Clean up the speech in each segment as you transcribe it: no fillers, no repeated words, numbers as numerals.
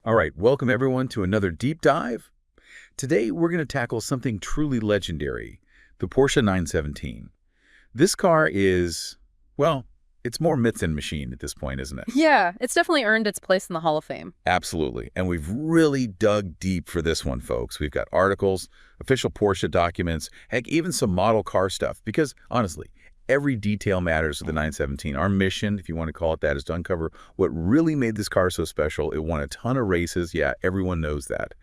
All right, welcome everyone to another deep dive. Today we're going to tackle something truly legendary, the Porsche 917. This car is, well, it's more myth than machine at this point, isn't it? Yeah, it's definitely earned its place in the Hall of Fame. Absolutely. And we've really dug deep for this one, folks. We've got articles, official Porsche documents, heck, even some model car stuff. Because, honestly, every detail matters with the 917. Our mission, if you want to call it that, is to uncover what really made this car so special. It won a ton of races. Yeah, everyone knows that.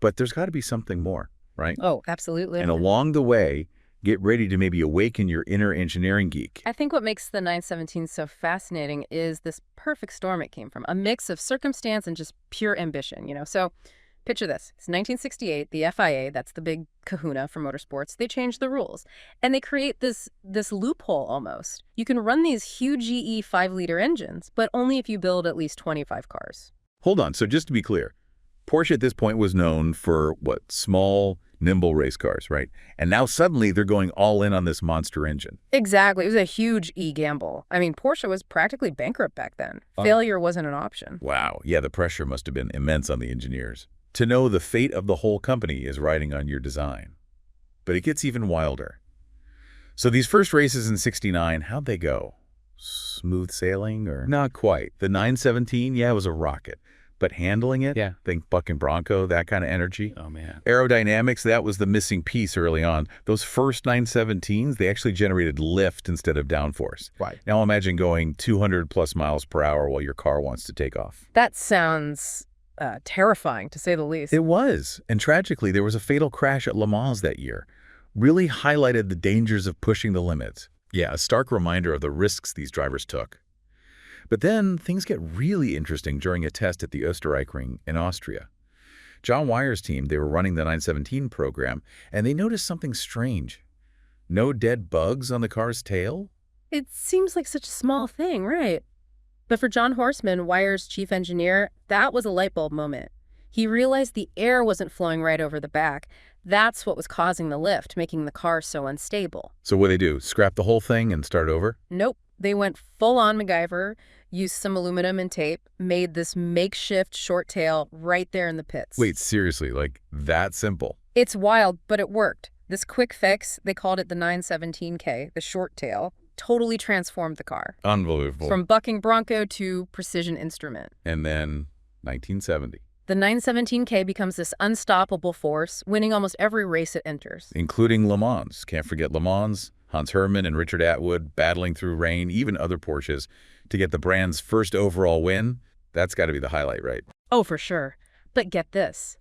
But there's got to be something more, right? Oh, absolutely. And along the way, get ready to maybe awaken your inner engineering geek. I think what makes the 917 so fascinating is this perfect storm it came from, a mix of circumstance and just pure ambition, So picture this. It's 1968, the FIA, that's the big kahuna for motorsports, they change the rules. And they create this loophole almost. You can run these huge GE 5-liter engines, but only if you build at least 25 cars. Hold on. So just to be clear, Porsche at this point was known for, what, small, nimble race cars, right? And now suddenly they're going all in on this monster engine. Exactly. It was a huge gamble. I mean, Porsche was practically bankrupt back then. Failure wasn't an option. Wow. Yeah, the pressure must have been immense on the engineers. To know the fate of the whole company is riding on your design. But it gets even wilder. So these first races in '69, how'd they go? Smooth sailing or? Not quite. The 917, yeah, it was a rocket. But handling it, Yeah. think Buck and Bronco, that kind of energy. Oh, man. Aerodynamics, that was the missing piece early on. Those first 917s, they actually generated lift instead of downforce. Right. Now imagine going 200 plus miles per hour while your car wants to take off. That sounds terrifying, to say the least. It was. And tragically, there was a fatal crash at Le Mans that year. Really highlighted the dangers of pushing the limits. Yeah, a stark reminder of the risks these drivers took. But then things get really interesting during a test at the Österreichring in Austria. John Wyer's team, they were running the 917 program, and they noticed something strange. No dead bugs on the car's tail? It seems like such a small thing, right? But for John Horseman, Wyer's chief engineer, that was a light bulb moment. He realized the air wasn't flowing right over the back. That's what was causing the lift, making the car so unstable. So what'd they do? Scrap the whole thing and start over? Nope. They went full-on MacGyver, used some aluminum and tape, made this makeshift short tail right there in the pits. Wait, seriously, like that simple? It's wild, but it worked. This quick fix, they called it the 917K, the short tail, totally transformed the car. Unbelievable. From bucking Bronco to precision instrument. And then 1970. The 917K becomes this unstoppable force, winning almost every race it enters. Including Le Mans. Can't forget Le Mans. Hans Hermann and Richard Atwood battling through rain, even other Porsches, to get the brand's first overall win. That's got to be the highlight, right? Oh, for sure. But get this.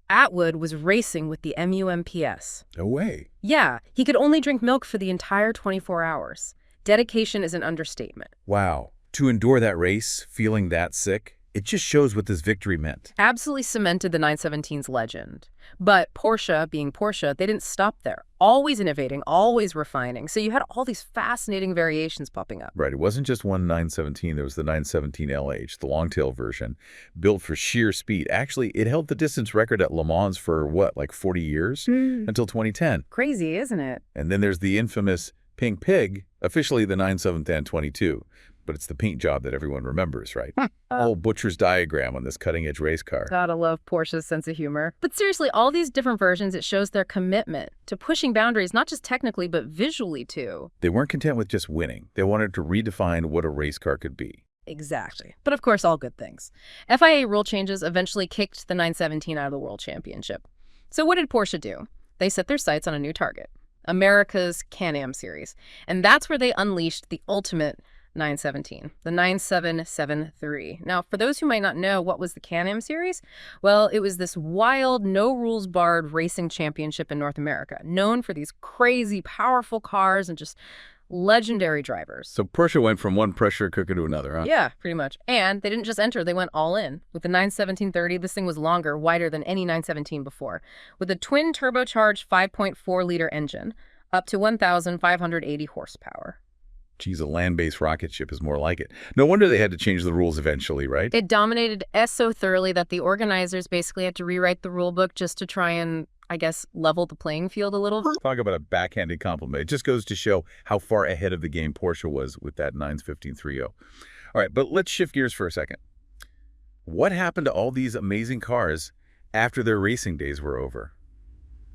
Atwood was racing with the MUMPS. No way. Yeah, he could only drink milk for the entire 24 hours. Dedication is an understatement. Wow. To endure that race, feeling that sick, it just shows what this victory meant. Absolutely cemented the 917's legend. But Porsche, being Porsche, they didn't stop there. Always innovating, always refining. So you had all these fascinating variations popping up. Right. It wasn't just one 917. There was the 917LH, the long-tail version, built for sheer speed. Actually, it held the distance record at Le Mans for, what, like 40 years? Until 2010. Crazy, isn't it? And then there's the infamous Pink Pig, officially the 917-22. But it's the paint job that everyone remembers, right? Whole butcher's diagram on this cutting-edge race car. Gotta love Porsche's sense of humor. But seriously, all these different versions, it shows their commitment to pushing boundaries, not just technically, but visually, too. They weren't content with just winning. They wanted to redefine what a race car could be. Exactly. But of course, all good things. FIA rule changes eventually kicked the 917 out of the World Championship. So what did Porsche do? They set their sights on a new target, America's Can-Am series. And that's where they unleashed the ultimate 917, the 9773. Now, for those who might not know, what was the Can-Am series? Well, it was this wild, no-rules-barred racing championship in North America, known for these crazy, powerful cars and just legendary drivers. So Porsche went from one pressure cooker to another, huh? Yeah, pretty much. And they didn't just enter, they went all in. With the 91730, this thing was longer, wider than any 917 before, with a twin turbocharged 5.4-liter engine, up to 1,580 horsepower. Geez, a land-based rocket ship is more like it. No wonder they had to change the rules eventually, right? It dominated S so thoroughly that the organizers basically had to rewrite the rule book just to try and, I guess, level the playing field a little. Talk about a backhanded compliment. It just goes to show how far ahead of the game Porsche was with that 915.30. All right, but let's shift gears for a second. What happened to all these amazing cars after their racing days were over?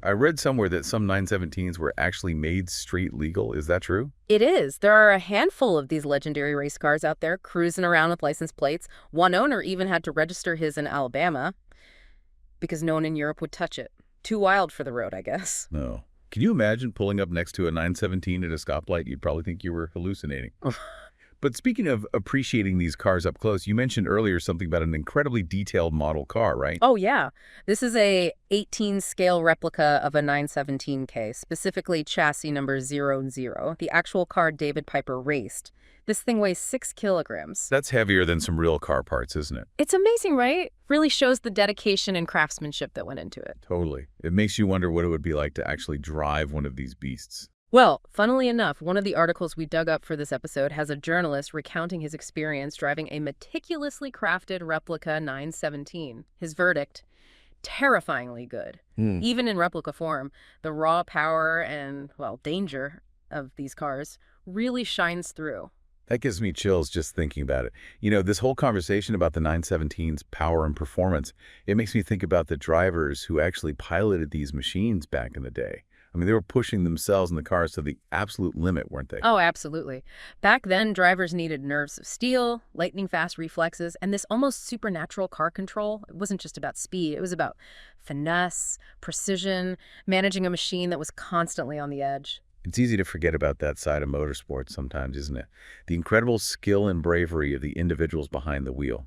I read somewhere that some 917s were actually made street legal. Is that true? It is. There are a handful of these legendary race cars out there cruising around with license plates. One owner even had to register his in Alabama because no one in Europe would touch it. Too wild for the road, I guess. No. Can you imagine pulling up next to a 917 at a stoplight? You'd probably think you were hallucinating. But speaking of appreciating these cars up close, you mentioned earlier something about an incredibly detailed model car, right? Oh, yeah. This is a 18-scale replica of a 917K, specifically chassis number 00, the actual car David Piper raced. This thing weighs 6 kilograms. That's heavier than some real car parts, isn't it? It's amazing, right? Really shows the dedication and craftsmanship that went into it. Totally. It makes you wonder what it would be like to actually drive one of these beasts. Well, funnily enough, one of the articles we dug up for this episode has a journalist recounting his experience driving a meticulously crafted replica 917. His verdict, terrifyingly good. Even in replica form, the raw power and, well, danger of these cars really shines through. That gives me chills just thinking about it. You know, this whole conversation about the 917's power and performance, it makes me think about the drivers who actually piloted these machines back in the day. I mean, they were pushing themselves in the cars to the absolute limit, weren't they? Oh, absolutely. Back then, drivers needed nerves of steel, lightning-fast reflexes, and this almost supernatural car control. It wasn't just about speed. It was about finesse, precision, managing a machine that was constantly on the edge. It's easy to forget about that side of motorsports sometimes, isn't it? The incredible skill and bravery of the individuals behind the wheel.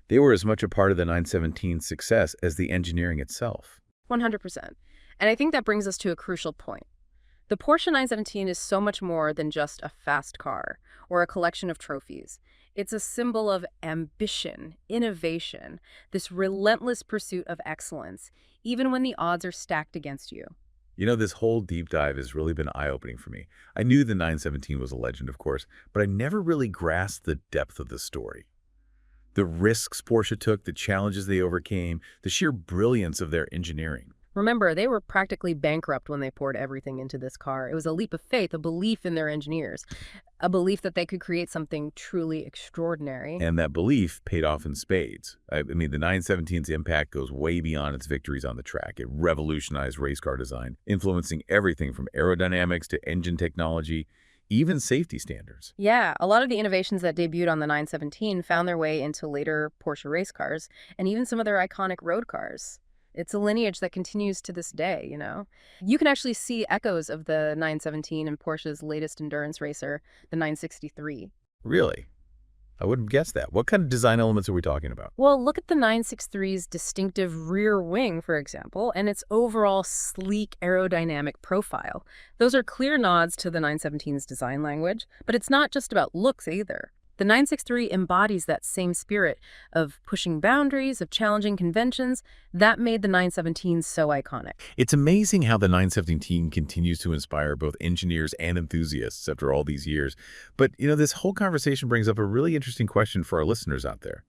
They were as much a part of the 917's success as the engineering itself. 100%. And I think that brings us to a crucial point. The Porsche 917 is so much more than just a fast car or a collection of trophies. It's a symbol of ambition, innovation, this relentless pursuit of excellence, even when the odds are stacked against you. You know, this whole deep dive has really been eye-opening for me. I knew the 917 was a legend, of course, but I never really grasped the depth of the story. The risks Porsche took, the challenges they overcame, the sheer brilliance of their engineering. Remember, they were practically bankrupt when they poured everything into this car. It was a leap of faith, a belief in their engineers, a belief that they could create something truly extraordinary. And that belief paid off in spades. I mean, the 917's impact goes way beyond its victories on the track. It revolutionized race car design, influencing everything from aerodynamics to engine technology, even safety standards. Yeah, a lot of the innovations that debuted on the 917 found their way into later Porsche race cars and even some of their iconic road cars. It's a lineage that continues to this day, you know? You can actually see echoes of the 917 in Porsche's latest endurance racer, the 963. Really? I wouldn't guess that. What kind of design elements are we talking about? Well, look at the 963's distinctive rear wing, for example, and its overall sleek aerodynamic profile. Those are clear nods to the 917's design language, but it's not just about looks either. The 963 embodies that same spirit of pushing boundaries, of challenging conventions. That made the 917 so iconic. It's amazing how the 917 continues to inspire both engineers and enthusiasts after all these years. But, you know, this whole conversation brings up a really interesting question for our listeners out there.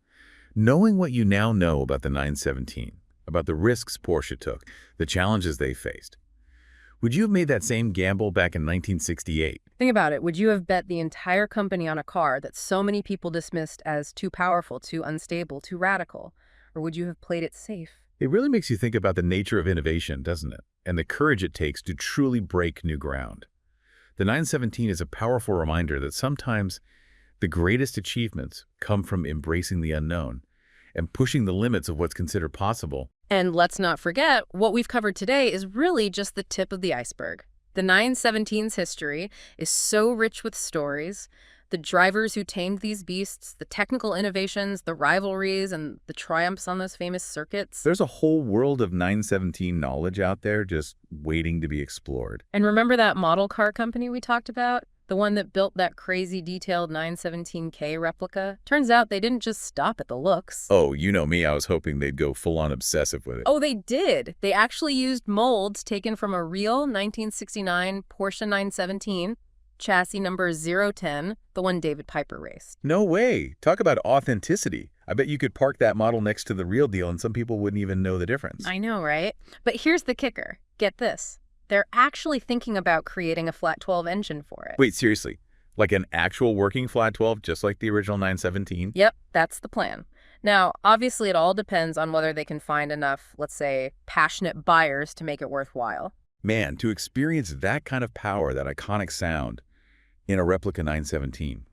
Knowing what you now know about the 917, about the risks Porsche took, the challenges they faced, would you have made that same gamble back in 1968? Think about it. Would you have bet the entire company on a car that so many people dismissed as too powerful, too unstable, too radical? Or would you have played it safe? It really makes you think about the nature of innovation, doesn't it? And the courage it takes to truly break new ground. The 917 is a powerful reminder that sometimes the greatest achievements come from embracing the unknown and pushing the limits of what's considered possible. And let's not forget, what we've covered today is really just the tip of the iceberg. The 917's history is so rich with stories, the drivers who tamed these beasts, the technical innovations, the rivalries, and the triumphs on those famous circuits. There's a whole world of 917 knowledge out there just waiting to be explored. And remember that model car company we talked about? The one that built that crazy detailed 917K replica? Turns out they didn't just stop at the looks. Oh, you know me, I was hoping they'd go full-on obsessive with it. Oh, they did. They actually used molds taken from a real 1969 Porsche 917, chassis number 010, the one David Piper raced. No way. Talk about authenticity. I bet you could park that model next to the real deal and some people wouldn't even know the difference. I know, right? But here's the kicker. Get this. They're actually thinking about creating a flat 12 engine for it. Wait, seriously? Like an actual working flat 12, just like the original 917? Yep, that's the plan. Now, obviously, it all depends on whether they can find enough, let's say, passionate buyers to make it worthwhile. Man, to experience that kind of power, that iconic sound, in a replica 917,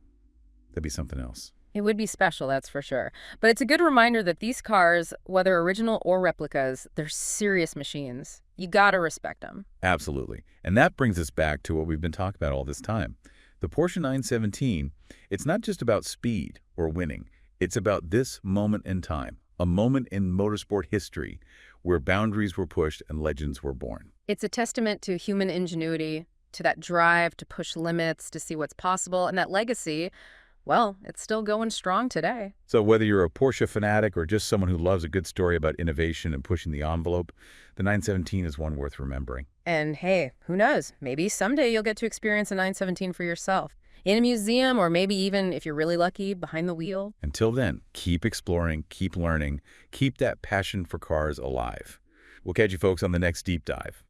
that'd be something else. It would be special, that's for sure. But it's a good reminder that these cars, whether original or replicas, they're serious machines. You gotta respect them. Absolutely. And that brings us back to what we've been talking about all this time. The Porsche 917, it's not just about speed or winning. It's about this moment in time, a moment in motorsport history where boundaries were pushed and legends were born. It's a testament to human ingenuity, to that drive to push limits, to see what's possible, and that legacy, well, it's still going strong today. So whether you're a Porsche fanatic or just someone who loves a good story about innovation and pushing the envelope, the 917 is one worth remembering. And hey, who knows? Maybe someday you'll get to experience a 917 for yourself. In a museum, or maybe even, if you're really lucky, behind the wheel. Until then, keep exploring, keep learning, keep that passion for cars alive. We'll catch you folks on the next deep dive.